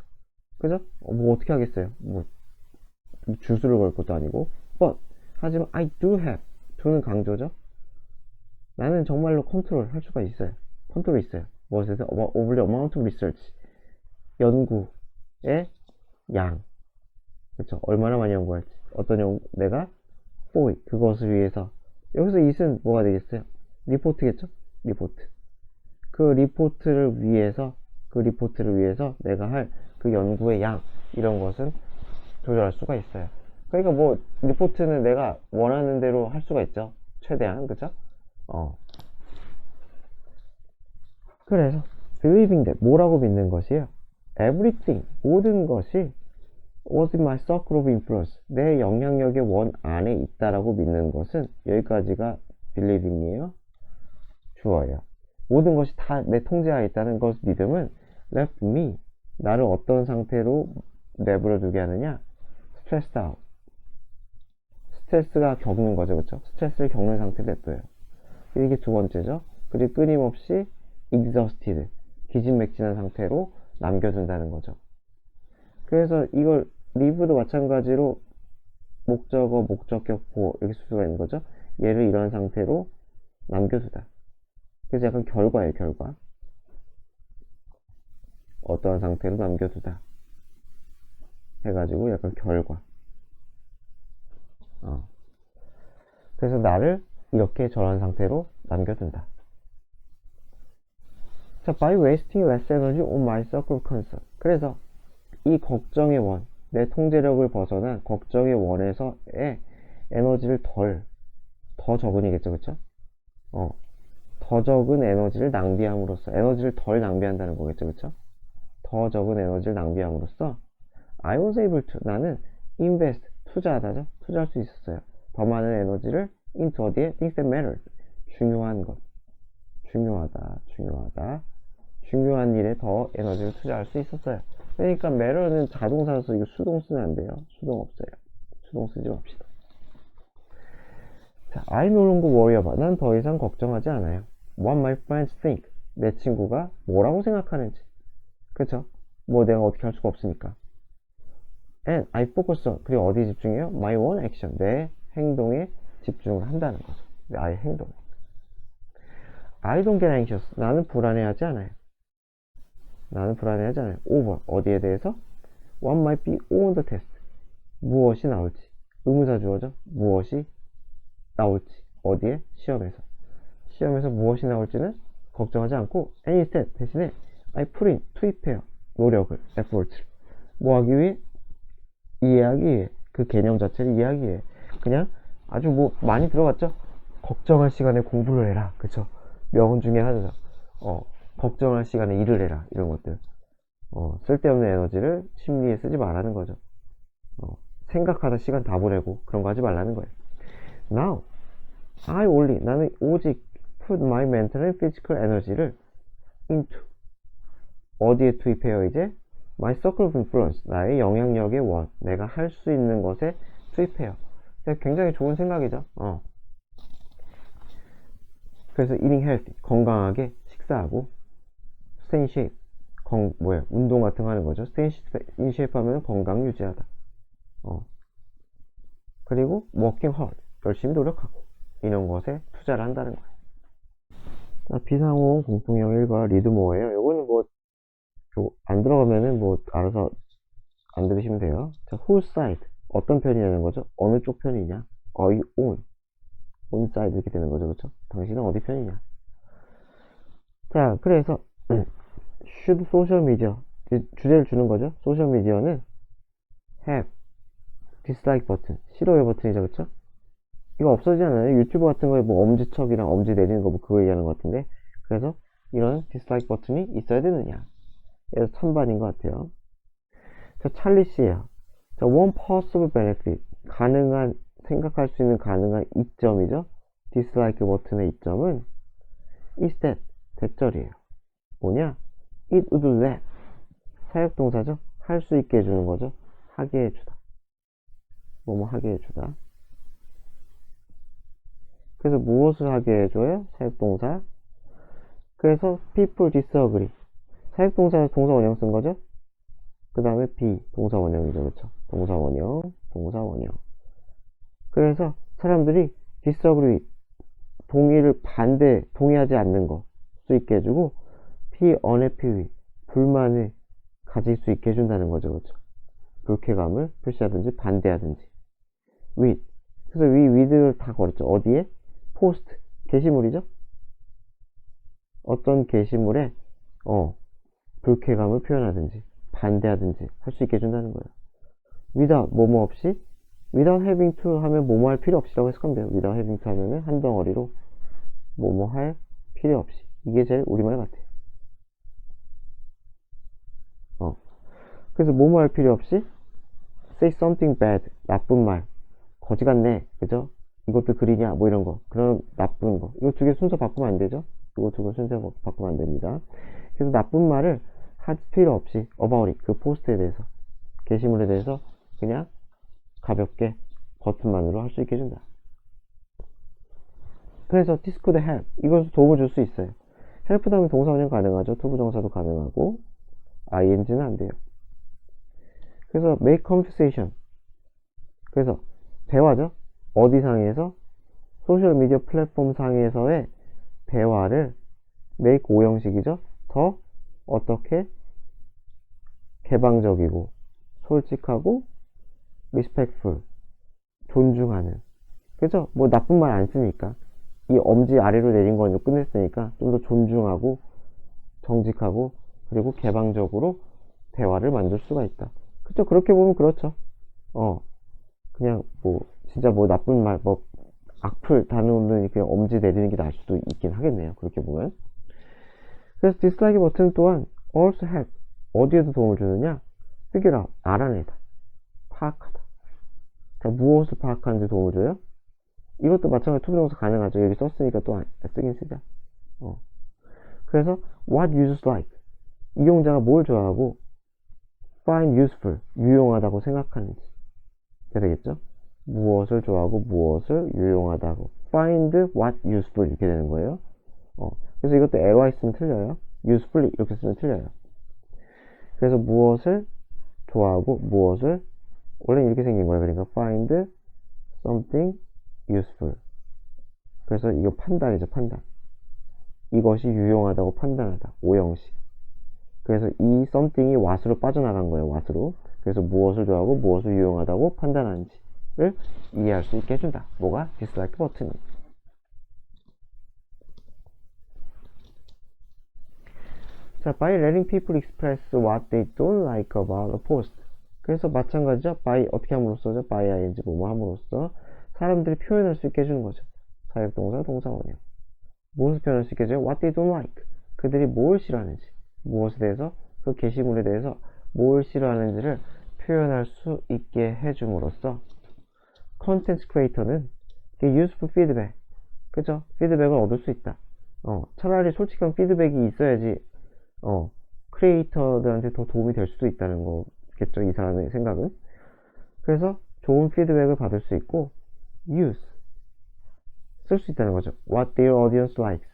Speaker 1: 그죠? 뭐 어떻게 하겠어요? 뭐 주술을 걸 것도 아니고. But 하지만 I do have. do는 강조죠. 나는 정말로 컨트롤 할 수가 있어요. 컨트롤이 있어요. 무엇에 대해서? Over the amount of research. 연구의 양. 그렇죠? 얼마나 많이 연구할지. 어떤 연구, 내가 for it, 그것을 위해서. 여기서 it은 뭐가 되겠어요? 리포트겠죠? 리포트. 그 리포트를 위해서 내가 할 그 연구의 양, 이런 것은 조절할 수가 있어요. 그러니까 뭐 리포트는 내가 원하는 대로 할 수가 있죠. 최대한. 그죠? 그래서 believing that, 뭐라고 믿는 것이에요? everything, 모든 것이 was in my circle of influence, 내 영향력의 원 안에 있다라고 믿는 것은, 여기까지가 believing이에요. 주어예요. 모든 것이 다 내 통제하에 있다는 것 믿음은 left me, 나를 어떤 상태로 내버려 두게 하느냐? stressed out, 스트레스가 겪는 거죠. 그렇죠? 스트레스를 겪는 상태를 냅둬요. 이게 두 번째죠. 그리고 끊임없이 exhausted, 기진맥진한 상태로 남겨둔다는 거죠. 그래서 이걸 live도 마찬가지로 목적어, 목적격, 보어 이렇게 쓸 수가 있는 거죠. 얘를 이런 상태로 남겨두다. 그래서 약간 결과예요. 결과. 어떠한 상태로 남겨두다 해가지고 약간 결과. 그래서 나를 이렇게 저런 상태로 남겨둔다. 자, by wasting less energy on my circle of concern. 그래서 이 걱정의 원, 내 통제력을 벗어난 걱정의 원에서의 에너지를 더 적은이겠죠, 그쵸? 더 적은 에너지를 낭비함으로써, 에너지를 덜 낭비한다는 거겠죠, 그쵸? 더 적은 에너지를 낭비함으로써 I was able to, 나는 invest, 투자하다죠? 투자할 수 있었어요. 더 많은 에너지를 into 어디에? things that matter, 중요한 것, 중요한 일에 더 에너지를 투자할 수 있었어요. 그러니까 matter는 자동사라서 이거 수동 쓰면 안 돼요. 수동 없어요. 수동 쓰지 맙시다. 자, I no longer worry about, 난 더 이상 걱정하지 않아요. What my friends think, 내 친구가 뭐라고 생각하는지. 그쵸? 뭐 내가 어떻게 할 수가 없으니까. And I focus on, 그리고 어디에 집중해요? My one action, 내 행동에 집중을 한다는 거죠. 나의 행동에. I don't get anxious, 나는 불안해하지 않아요. Over, 어디에 대해서? What might be on the test, 무엇이 나올지. 의문사 주어죠. 무엇이 나올지. 어디에? 시험에서 무엇이 나올지는 걱정하지 않고, and instead, 대신에 I put in, 투입해요. 노력을, effort를. 뭐 하기 위해? 이해하기 위해. 그 개념 자체를 이해하기 위해. 그냥 아주 뭐 많이 들어갔죠? 걱정할 시간에 공부를 해라. 그쵸? 명언 중에 하나죠. 걱정할 시간에 일을 해라. 이런 것들. 쓸데없는 에너지를 심리에 쓰지 말라는 거죠. 생각하다 시간 다 보내고 그런 거 하지 말라는 거예요. Now, I only, 나는 오직 put my mental and physical energy를 into, 어디에 투입해요 이제? My circle of influence, 나의 영향력의 원, 내가 할 수 있는 것에 투입해요. 굉장히 좋은 생각이죠. 그래서 eating healthy, 건강하게 식사하고, stay in shape, 운동 같은 거 하는 거죠. stay in shape 하면 건강 유지하다. 그리고 working hard, 열심히 노력하고, 이런 것에 투자를 한다는 거예요. 비상호응 공통형 1과 리드모어예요. 요거는 뭐 안 들어가면은 뭐 알아서 안 들으시면 돼요. 자, whose side, 어떤 편이냐는 거죠. 어느 쪽 편이냐. Are you on side 이렇게 되는 거죠. 그렇죠? 당신은 어디 편이냐. 자, 그래서 should social media, 주제를 주는 거죠. 소셜 미디어는 have dislike 버튼, 싫어요 버튼이죠, 그쵸? 이거 없어지지 않아요? 유튜브 같은 거에 뭐 엄지척이랑 엄지 내리는 거 뭐 그거 얘기하는 것 같은데. 그래서 이런 dislike 버튼이 있어야 되느냐? 그래서 찬반인 것 같아요. 자, 찰리 씨예요. 자, one possible benefit. 가능한, 생각할 수 있는 가능한 이점이죠? dislike 버튼의 이점은 is that, 대절이에요. 뭐냐? it would let. 사역동사죠? 할 수 있게 해주는 거죠? 하게 해주다. 뭐뭐 하게 해주다. 그래서 무엇을 하게 해줘요? 사역동사. 그래서 people disagree. 사역동사 동사 원형 쓴 거죠? 그 다음에 be 동사 원형이죠, 그렇죠? 동사 원형, 동사 원형. 그래서 사람들이 disagree 동의하지 않는 거 수 있게 해주고 be unhappy with 불만을 가질 수 있게 해준다는 거죠, 그렇죠? 불쾌감을 표시하든지 반대하든지. with 그래서 with를 다 걸었죠. 어디에? post 게시물이죠. 어떤 게시물에 불쾌감을 표현하든지 반대하든지 할 수 있게 해준다는 거예요. without 뭐뭐 없이 without having to 하면 뭐뭐 할 필요 없이라고 해석하면 돼요. without having to 하면은 한 덩어리로 뭐뭐 할 필요 없이. 이게 제일 우리말 같아요. 그래서 뭐뭐 할 필요 없이 say something bad 나쁜 말 거지 같네 그죠? 이것도 글이냐 뭐 이런 거 그런 나쁜 거 이거 두 개 순서 바꾸면 안 되죠? 이거 두 개 순서 바꾸면 안 됩니다. 그래서 나쁜 말을 할 필요 없이 about it 그 포스트에 대해서 게시물에 대해서 그냥 가볍게 버튼만으로 할 수 있게 해준다. 그래서 this could help 이것도 도움을 줄 수 있어요. help 다음에 동사 원형 가능하죠. to 부정사도 가능하고 ing는 안 돼요. 그래서 make conversation 그래서 대화죠. 어디 상에서 소셜미디어 플랫폼 상에서의 대화를 make 오형식이죠. 더 어떻게 개방적이고 솔직하고 respectful 존중하는 그죠? 뭐 나쁜 말 안 쓰니까 이 엄지 아래로 내린 건 끝냈으니까 좀 더 존중하고 정직하고 그리고 개방적으로 대화를 만들 수가 있다. 그쵸? 그렇게 보면 그렇죠. 그냥 뭐 진짜 뭐 나쁜 말 뭐 악플 단어는 그냥 엄지 내리는 게 나을 수도 있긴 하겠네요. 그렇게 보면. 그래서 디스라이크 버튼 또한 also help 어디에도 도움을 주느냐? figure out 알아내다 파악하다. 자, 무엇을 파악하는데 도움을 줘요? 이것도 마찬가지로 투부정사 가능하죠. 여기 썼으니까 또 쓰긴 쓰자. 그래서 what users like 이용자가 뭘 좋아하고 find useful 유용하다고 생각하는지 그게 되겠죠? 무엇을 좋아하고 무엇을 유용하다고 find what useful 이렇게 되는 거예요. 그래서 이것도 ly 쓰면 틀려요. useful 이렇게 쓰면 틀려요. 그래서 무엇을 좋아하고 무엇을 원래 이렇게 생긴 거예요. 그러니까 find something useful. 그래서 이거 판단이죠, 판단. 이것이 유용하다고 판단하다. 오형식. 그래서 이 something이 what으로 빠져나간 거예요, what으로. 그래서 무엇을 좋아하고 무엇을 유용하다고 판단하는지를 이해할 수 있게 해준다. 뭐가? dislike 버튼이. 자, by letting people express what they don't like about a post. 그래서 마찬가지죠. by 어떻게 함으로써죠? by ing 뭐뭐 함으로써 사람들이 표현할 수 있게 해주는 거죠. 사역동사, 동사원형. 무엇을 표현할 수 있게 해줘요? What they don't like. 그들이 뭘 싫어하는지, 무엇에 대해서, 그 게시물에 대해서 뭘 싫어하는지를 표현할 수 있게 해줌으로써 컨텐츠 크리에이터는 useful feedback, 그죠? 피드백을 얻을 수 있다. 차라리 솔직한 피드백이 있어야지 크리에이터들한테 더 도움이 될 수도 있다는 거겠죠, 이 사람의 생각은. 그래서 좋은 피드백을 받을 수 있고 use 쓸 수 있다는 거죠. What their audience likes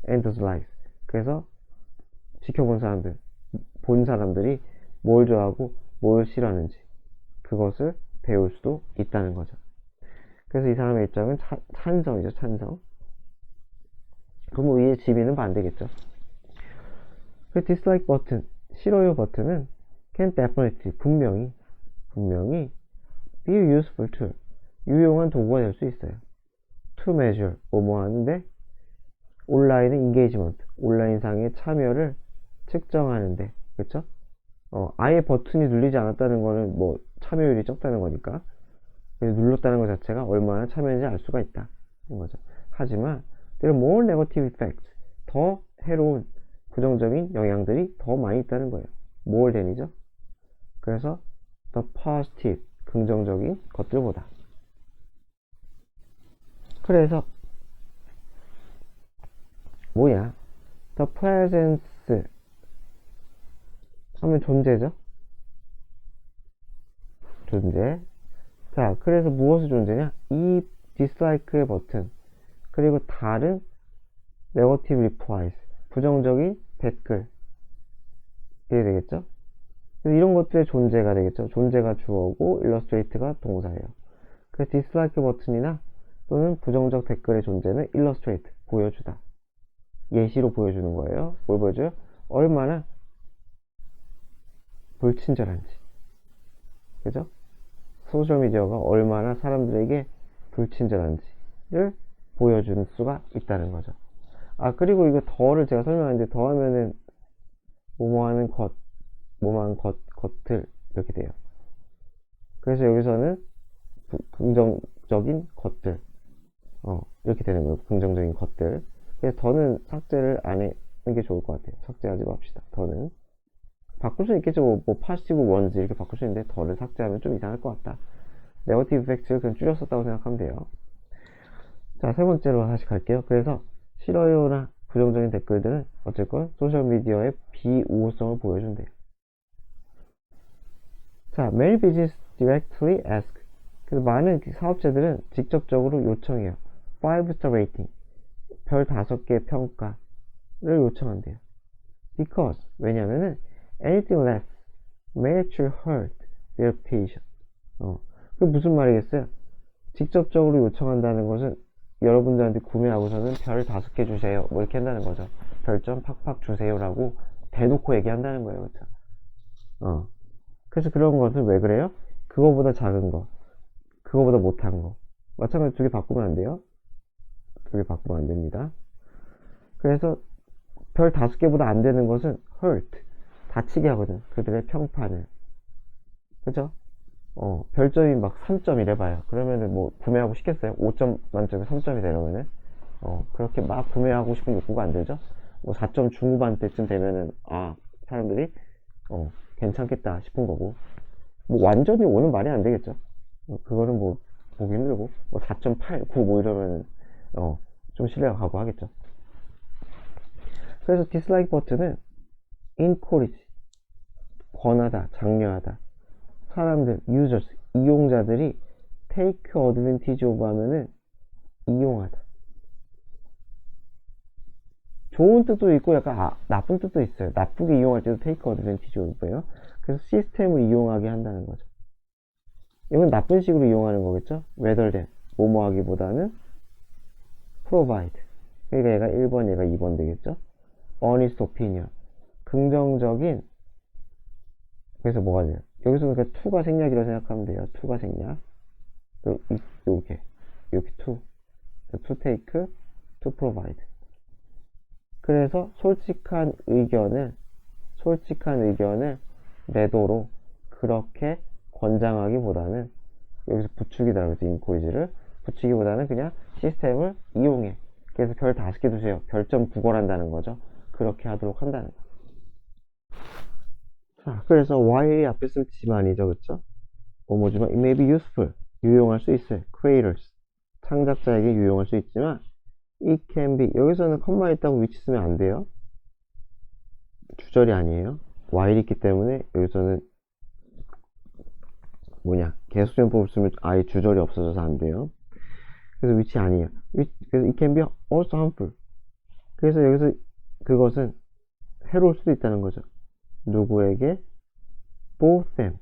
Speaker 1: and dislikes. 그래서 지켜본 사람들, 본 사람들이 뭘 좋아하고 뭘 싫어하는지 그것을 배울 수도 있다는 거죠. 그래서 이 사람의 입장은 찬성이죠, 찬성. 그럼 위에 지비는 반대겠죠. 그 dislike 버튼, 싫어요 버튼은 can definitely, 분명히 be a useful tool, 유용한 도구가 될 수 있어요. to measure, 뭐뭐 하는데 온라인의 engagement, 온라인상의 참여를 측정하는데, 그쵸? 아예 버튼이 눌리지 않았다는 거는 뭐 참여율이 적다는 거니까 눌렀다는 것 자체가 얼마나 참여했는지 알 수가 있다. 는 거죠. 하지만, there are more negative effects. 더 해로운 부정적인 영향들이 더 많이 있다는 거예요. more than이죠. 그래서, the positive, 긍정적인 것들보다. 그래서, 뭐야? the presence 하면 존재죠. 존재. 자, 그래서 무엇이 존재냐? 이 dislike의 버튼, 그리고 다른 negative replies, 부정적인 댓글. 이게 되겠죠? 그래서 이런 것들의 존재가 되겠죠. 존재가 주어고, illustrate가 동사예요. 그래서 dislike 버튼이나 또는 부정적 댓글의 존재는 illustrate, 보여주다. 예시로 보여주는 거예요. 뭘 보여줘요? 얼마나 불친절한지. 그죠? 소셜미디어가 얼마나 사람들에게 불친절한지를 보여줄 수가 있다는 거죠. 아, 그리고 이거 더를 제가 설명하는데, 더하면은 뭐뭐하는 것, 뭐뭐한 것들 이렇게 돼요. 그래서 여기서는 긍정적인 것들, 이렇게 되는 거예요. 긍정적인 것들. 그래서 더는 삭제를 안 하는 게 좋을 것 같아요. 삭제하지 맙시다. 더는 바꿀 수 있겠죠. 뭐 파시티브 원즈 이렇게 바꿀 수 있는데, 더를 삭제하면 좀 이상할 것 같다. 네거티브 이펙트를 그냥 줄였었다고 생각하면 돼요. 자, 세 번째로 다시 갈게요. 그래서 싫어요나 부정적인 댓글들은 어쨌건 소셜미디어의 비우호성을 보여준대요. 자, many business directly ask. 그래서 많은 사업체들은 직접적으로 요청해요. 5-star rating, 별 5개 평가를 요청한대요. Because, 왜냐면은 anything less may actually hurt their reputation. 그게 무슨 말이겠어요? 직접적으로 요청한다는 것은 여러분들한테 구매하고서는 별 5개 주세요, 뭐 이렇게 한다는 거죠. 별점 팍팍 주세요라고 대놓고 얘기한다는 거예요. 그렇죠? 그래서 그런 것은 왜 그래요? 그거보다 작은 거, 그거보다 못한 거, 마찬가지로 두 개 바꾸면 안 돼요. 두 개 바꾸면 안 됩니다. 그래서 별 5개보다 안 되는 것은 hurt, 다치게 하거든, 그들의 평판을. 그죠? 별점이 막 3점이래 봐요. 그러면은 뭐 구매하고 싶겠어요? 5점 만점에 3점이 되려면은 그렇게 막 구매하고 싶은 욕구가 안 들죠? 뭐 4점 중후반 때쯤 되면은 사람들이 괜찮겠다 싶은 거고, 뭐 완전히 오는 말이 안 되겠죠. 그거는 뭐 보기 힘들고, 뭐 4.8, 9 뭐 이러면은 좀 신뢰가 가고 하겠죠. 그래서 디slike 버튼은 encourage, 권하다, 장려하다. 사람들, users, 이용자들이 take advantage of 하면은 이용하다. 좋은 뜻도 있고 약간 나쁜 뜻도 있어요. 나쁘게 이용할 때도 take advantage of예요. 그래서 시스템을 이용하게 한다는 거죠. 이건 나쁜 식으로 이용하는 거겠죠? rather than, 뭐뭐 하기보다는 provide. 그러니까 얘가 1번, 얘가 2번 되겠죠? honest opinion, 긍정적인. 그래서 뭐가 돼요? 여기서 그러니까 to가 생략이라고 생각하면 돼요. to가 생략. 요게 to take, to provide. 그래서 솔직한 의견을 매도로 그렇게 권장하기보다는, 여기서 부추기다 그랬죠. 인코리지를 부추기보다는 그냥 시스템을 이용해. 그래서 별 5개 두세요. 별점 구걸한다는 거죠. 그렇게 하도록 한다는 거. 자, 그래서 while 앞에 쓸 지만이죠. 그쵸? 뭐지만 it may be useful, 유용할 수 있어요. creators, 창작자에게 유용할 수 있지만 it can be, 여기서는 컴마 있다고 위치 쓰면 안 돼요. 주절이 아니에요. while 있기 때문에 여기서는 계수전법을 쓰면 아예 주절이 없어져서 안 돼요. 그래서 위치 아니에요. 그래서 it can be also harmful. 그래서 여기서 그것은 해로울 수도 있다는 거죠. 누구에게? both them,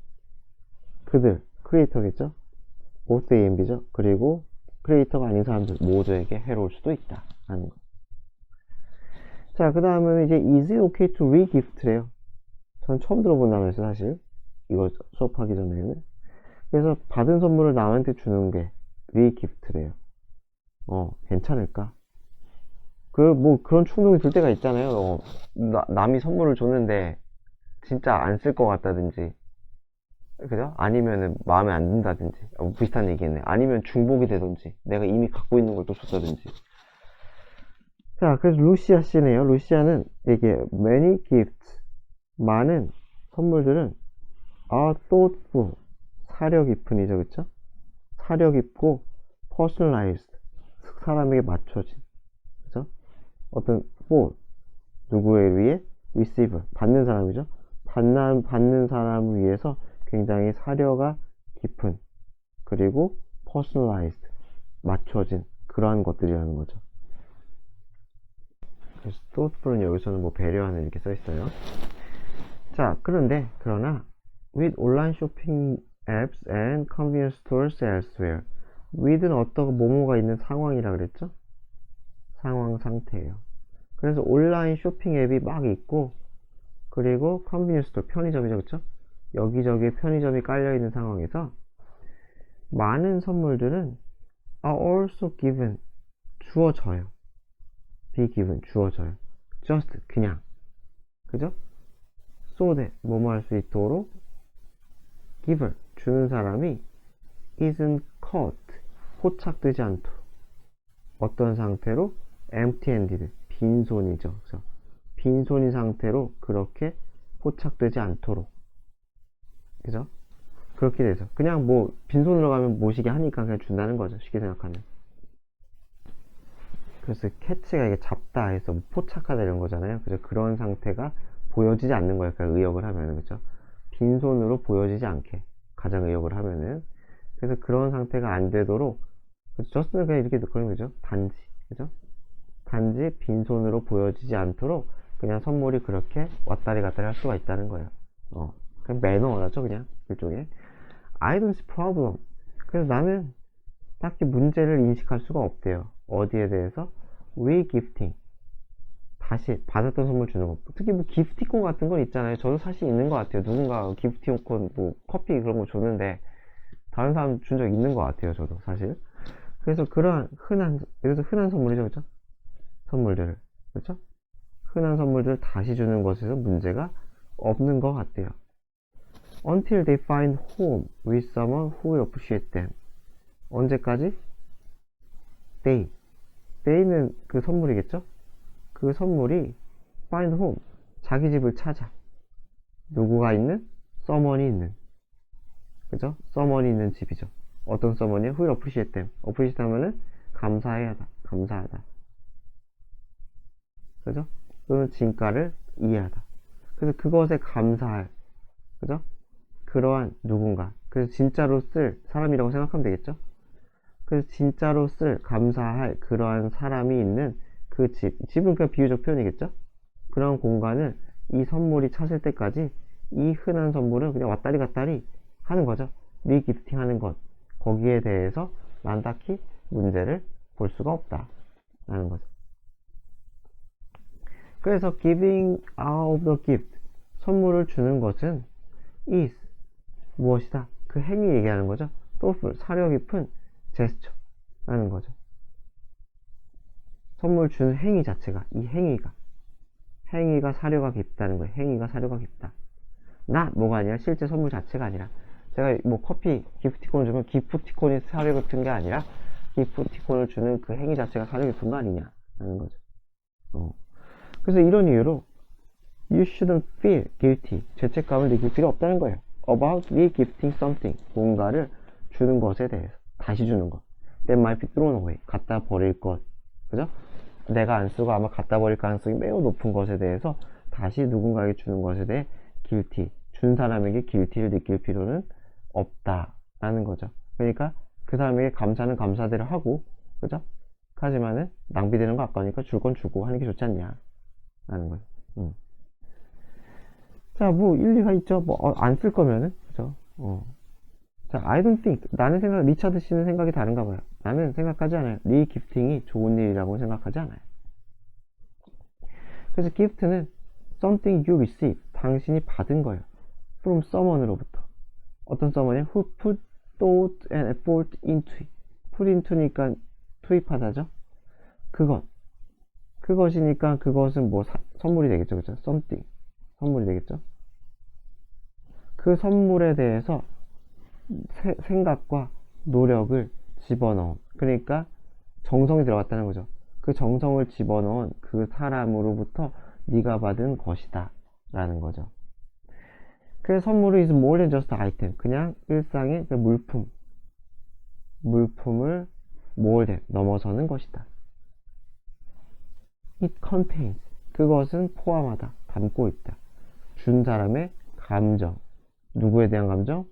Speaker 1: 그들, 크리에이터겠죠? both A and B죠? 그리고 크리에이터가 아닌 사람들 모두에게 해로울 수도 있다 하는 거. 자, 그 다음은 이제 is it okay to re-gift래요. 전 처음 들어본 단어였어요, 사실. 이거 수업하기 전에는. 그래서 받은 선물을 남한테 주는 게 re-gift래요. 괜찮을까? 그런 충동이 들 때가 있잖아요. 남이 선물을 줬는데 진짜 안 쓸 것 같다든지, 그죠? 아니면은 마음에 안 든다든지 비슷한 얘기겠네. 아니면 중복이 되든지 내가 이미 갖고 있는 걸 또 줬다든지. 자, 그래서 루시아 씨네요. 루시아는 이게 many gifts, 많은 선물들은 are thoughtful, 사려 깊은이죠, 그쵸? 사려 깊고 personalized, 사람에게 맞춰진, 그죠? 어떤 for, 누구에 위해? receiver, 받는 사람이죠. 받는 사람을 위해서 굉장히 사려가 깊은, 그리고 personalized, 맞춰진 그러한 것들이라는 거죠. 그래서 thoughtful은 여기서는 뭐 배려하는 이렇게 써 있어요. 자, 그러나 with online shopping apps and convenience stores elsewhere, with는 어떤 뭐뭐가 있는 상황이라 그랬죠? 상황 상태예요. 그래서 온라인 쇼핑 앱이 막 있고, 그리고 컨비니언스 스토어, 편의점이죠, 그쵸? 여기저기 편의점이 깔려있는 상황에서 많은 선물들은 are also given, 주어져요. be given, 주어져요. just, 그냥, 그죠? so that, 뭐뭐 할 수 있도록 giver, 주는 사람이 isn't caught, 포착되지 않도록. 어떤 상태로? empty-handed, 빈손이죠. 그래서 빈손인 상태로 그렇게 포착되지 않도록. 그죠? 그렇게 돼서 그냥 뭐 빈손으로 가면 모시게 하니까 그냥 준다는 거죠. 쉽게 생각하면. 그래서 캐치가 이게 잡다 해서 포착하다 이런 거잖아요. 그래서 그런 상태가 보여지지 않는 거예요. 그러니까 의역을 하면은, 그죠? 빈손으로 보여지지 않게 가장 의역을 하면은. 그래서 그런 상태가 안 되도록, 저스트는 그냥 이렇게 그런 거죠. 단지, 그죠? 단지 빈손으로 보여지지 않도록 그냥 선물이 그렇게 왔다리 갔다리 할 수가 있다는 거예요. 그냥 매너라죠, 그냥 일종의. I don't see problem. 그래서 나는 딱히 문제를 인식할 수가 없대요. 어디에 대해서? re-gifting, 다시 받았던 선물 주는 거. 특히 뭐 기프티콘 같은 건 있잖아요. 저도 사실 있는 것 같아요. 누군가 기프티콘, 뭐 커피 그런 거 줬는데 다른 사람 준 적 있는 것 같아요. 저도 사실. 그래서 그러한 흔한 선물이죠, 그죠? 선물들을, 그렇죠? 흔한 선물들을 다시 주는 것에서 문제가 없는 것 같대요. Until they find home with someone who will appreciate them. 언제까지? They는 그 선물이겠죠? 그 선물이 find home, 자기 집을 찾아. 누구가 있는? someone이 있는, 그죠? someone이 있는 집이죠. 어떤 someone이요? who will appreciate them. appreciate 하면은 감사해야 하다, 감사하다, 그죠? 또는 진가를 이해하다. 그래서 그것에 감사할, 그죠? 그러한 누군가. 그래서 진짜로 쓸 사람이라고 생각하면 되겠죠? 그래서 진짜로 쓸, 감사할 그러한 사람이 있는 그 집. 집은 그냥 비유적 표현이겠죠? 그런 공간을 이 선물이 찾을 때까지 이 흔한 선물은 그냥 왔다리 갔다리 하는 거죠. 리기프팅 하는 것. 거기에 대해서 난 딱히 문제를 볼 수가 없다 라는 거죠. 그래서 giving out of the gift, 선물을 주는 것은 is, 무엇이다? 그 행위 얘기하는 거죠. thoughtful, 사려 깊은 제스처 라는 거죠. 선물 주는 행위 자체가, 이 행위가 사려가 깊다는 거예요. 행위가 사려가 깊다. 뭐가 아니라 실제 선물 자체가 아니라, 제가 뭐 커피 기프티콘을 주면 기프티콘이 사려 깊은 게 아니라 기프티콘을 주는 그 행위 자체가 사려 깊은 거 아니냐 라는 거죠. 그래서 이런 이유로 you shouldn't feel guilty, 죄책감을 느낄 필요 없다는 거예요. about re-gifting something, 뭔가를 주는 것에 대해서, 다시 주는 것. that might be thrown away, 갖다 버릴 것, 그죠? 내가 안 쓰고 아마 갖다 버릴 가능성이 매우 높은 것에 대해서 다시 누군가에게 주는 것에 대해 guilty, 준 사람에게 guilty를 느낄 필요는 없다라는 거죠. 그러니까 그 사람에게 감사는 감사대로 하고, 그죠? 하지만은 낭비되는 거 아까우니까 줄 건 주고 하는 게 좋지 않냐 라는 거죠. 자, 뭐 일리가 있죠. 뭐 안 쓸 거면은, 그죠? 자, I don't think, 나는 리차드 씨는 생각이 다른가 봐요. 나는 생각하지 않아요. 리기프팅이 좋은 일이라고 생각하지 않아요. 그래서 gift는 something you receive, 당신이 받은 거예요. from someone으로부터. 어떤 someone이요? who put thought and effort into it. put into니까 투입하다죠. 그것이니까 그것은 뭐 선물이 되겠죠, 그죠? something, 선물이 되겠죠. 그 선물에 대해서 생각과 노력을 집어넣은, 그러니까 정성이 들어갔다는 거죠. 그 정성을 집어넣은 그 사람으로부터 네가 받은 것이다 라는 거죠. 그래서 선물은 is more than just item, 그냥 일상의 그 물품을 more than, 넘어서는 것이다. It contains, 그것은 포함하다, 담고 있다. 준 사람의 감정, 누구에 대한 감정?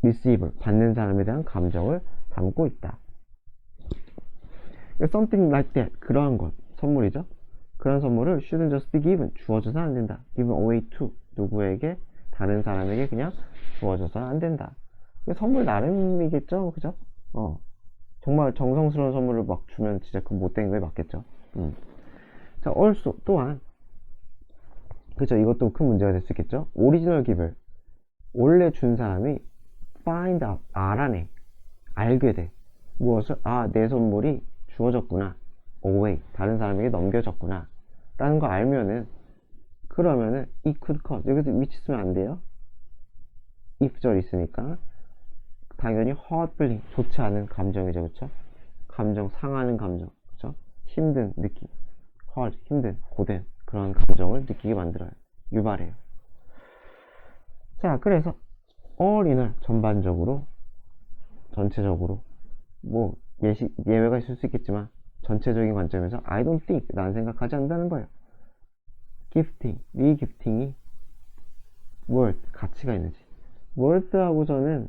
Speaker 1: receiver, 받는 사람에 대한 감정을 담고 있다. Something like that, 그러한 것, 선물이죠. 그런 선물을 shouldn't just be given, 주어져서 안 된다. given away to, 누구에게, 다른 사람에게 그냥 주어져서 안 된다. 선물 나름이겠죠, 그죠? 정말 정성스러운 선물을 막 주면 진짜 그 못된 거에 맞겠죠. 자, also, 또한, 그죠? 이것도 큰 문제가 될 수 있겠죠? 오리지널 기블, 원래 준 사람이 find out, 알아내, 알게 돼. 무엇을? 아, 내 선물이 주어졌구나. away, 다른 사람에게 넘겨졌구나. 라는 거 알면은, 그러면은 it could cause, 여기서 which 쓰면 안 돼요. if절 있으니까 당연히 hurt feeling, 좋지 않은 감정이죠, 그쵸? 감정, 상하는 감정, 그쵸? 힘든 느낌, hurt, 힘든, 고된 그런 감정을 느끼게 만들어요. 유발해요. 자, 그래서 all in all, 전반적으로, 전체적으로, 뭐 예외가 있을 수 있겠지만 전체적인 관점에서 I don't think, 난 생각하지 않는다는 거예요. gifting, 리기프팅이 worth, 가치가 있는지. worth하고서는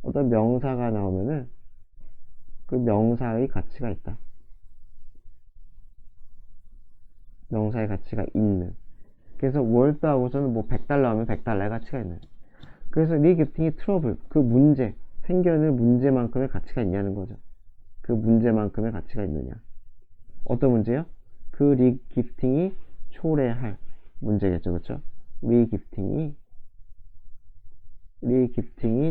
Speaker 1: 어떤 명사가 나오면은 그 명사의 가치가 있다. 명사의 가치가 있는. 그래서 worth하고서는 뭐 $100 하면 $100의 가치가 있는. 그래서 리기프팅이 트러블, 그 문제, 생겨낼 문제만큼의 가치가 있냐는 거죠. 그 문제만큼의 가치가 있느냐. 어떤 문제요? 그 리기프팅이 초래할 문제겠죠, 그렇죠? 리기프팅이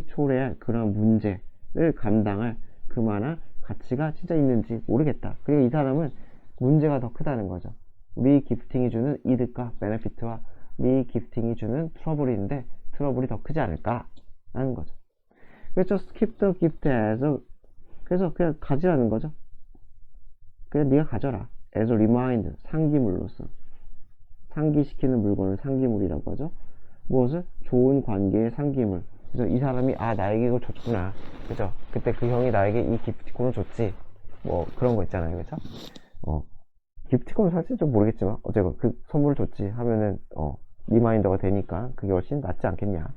Speaker 1: 초래할 그런 문제를 감당할 그만한 가치가 진짜 있는지 모르겠다. 그리고 이 사람은 문제가 더 크다는 거죠. 리기프팅이 주는 이득과 베네피트와 리기프팅이 주는 트러블인데 트러블이 더 크지 않을까 라는 거죠. 그래서 skip the gift as a, 그래서 그냥 가지라는 거죠. 그냥 네가 가져라. as a reminder, 상기물로서. 상기시키는 물건을 상기물이라고 하죠. 무엇을? 좋은 관계의 상기물. 그래서 이 사람이 아 나에게 이걸 줬구나. 그죠? 그때 그 형이 나에게 이 기프티콘을 줬지. 뭐 그런 거 있잖아요. 그죠? 기프티콘은 사실 좀 모르겠지만 어쨌건 그 선물을 줬지 하면은 리마인더가 되니까 그게 훨씬 낫지 않겠냐.